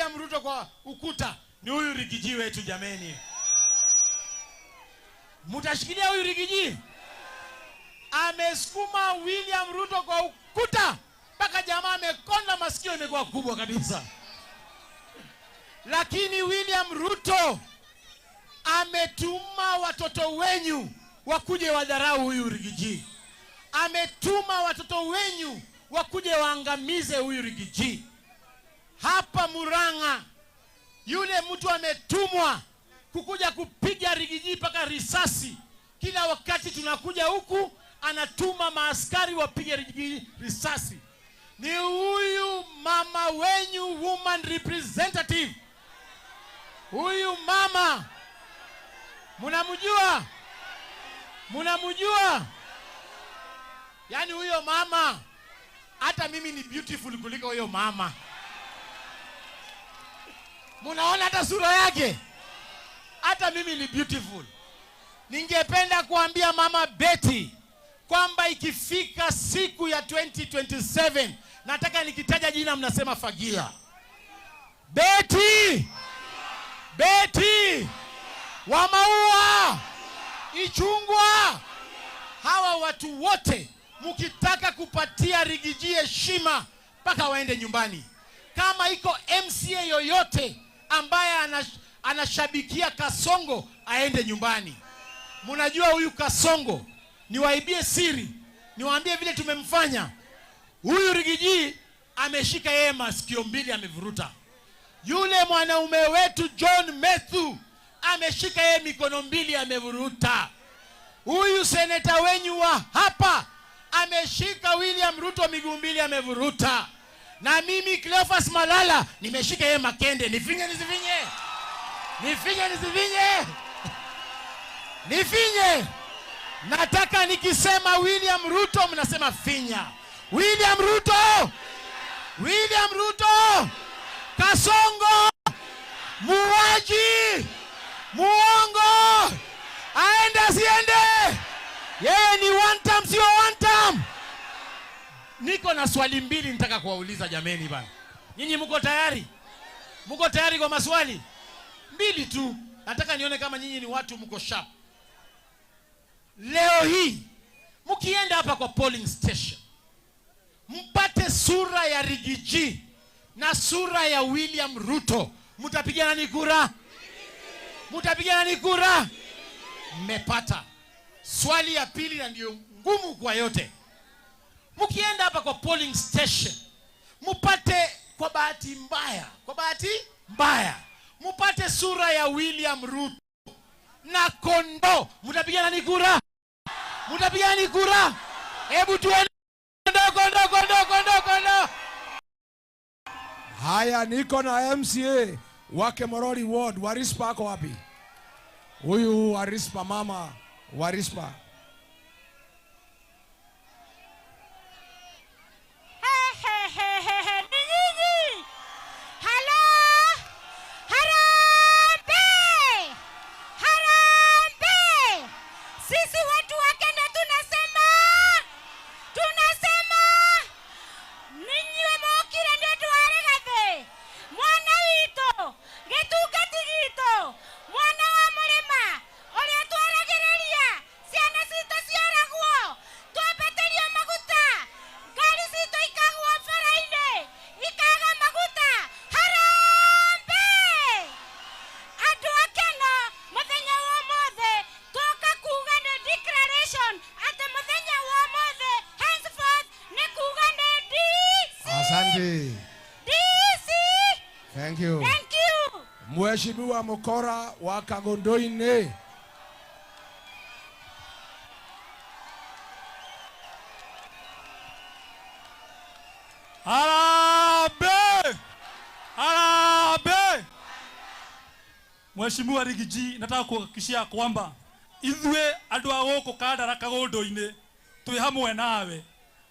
William Ruto kwa ukuta ni huyu Rigiji wetu jameni. Mutashikilia huyu Rigiji? Amesukuma William Ruto kwa ukuta mpaka jamaa amekonda, masikio imekuwa kubwa kabisa. Lakini William Ruto ametuma watoto wenyu wakuje wadharau huyu Rigiji. Ametuma watoto wenyu wakuje waangamize huyu Rigiji. Hapa Murang'a yule mtu ametumwa kukuja kupiga Rigiji mpaka risasi. Kila wakati tunakuja huku anatuma maaskari wapige Rigiji risasi. Ni huyu mama wenyu, woman representative. Huyu mama munamjua? Munamjua? Yani huyo mama, hata mimi ni beautiful kuliko huyo mama. Munaona hata sura yake? Hata mimi ni beautiful. Ningependa kuambia mama Betty kwamba ikifika siku ya 2027, nataka nikitaja jina mnasema fagia. Betty! Betty! Wamaua! Ichungwa! Hawa watu wote mkitaka kupatia Rigiji heshima mpaka waende nyumbani. Kama iko MCA yoyote ambaye anashabikia Kasongo aende nyumbani. Mnajua huyu Kasongo, niwaibie siri, niwaambie vile tumemfanya. Huyu Rigiji ameshika yeye masikio mbili amevuruta. Yule mwanaume wetu John Methu ameshika yeye mikono mbili amevuruta. Huyu seneta wenyu wa hapa ameshika William Ruto miguu mbili amevuruta. Na mimi Cleophas Malala nimeshika yeye makende. Nifinye nisifinye? Nifinye nisifinye? Nifinye. Nataka nikisema William Ruto mnasema finya. William Ruto! William Ruto! Kasongo! Muwaji! Muongo! Aende siende! Yeye ni one term sio one term. Niko na swali mbili nitaka kuwauliza jameni bana. Nyinyi mko tayari? Mko tayari kwa maswali? Mbili tu. Nataka nione kama nyinyi ni watu mko sharp. Leo hii mkienda hapa kwa polling station, mpate sura ya Rigiji na sura ya William Ruto, mtapigana ni kura? Mtapigana ni kura? Mmepata. Swali ya pili na ndio ngumu kwa yote. Mkienda hapa kwa polling station, mpate kwa bahati mbaya, mpate sura ya William Ruto na Kondo, mtapigana ni kura? Mtapigana ni kura? Hebu tuone Kondo. Haya, niko na MCA wake Morori Ward. Warispa ako wapi? Huyu Warispa, mama Warispa. Asante. Thank you. Thank you. Mheshimiwa Mukora wa Kagondoine. Harambee! Harambee! Mheshimiwa Rigiji, nataka kuhakikishia kwamba ithwe andu a guku Kandara Kagondoine twi hamwe nawe.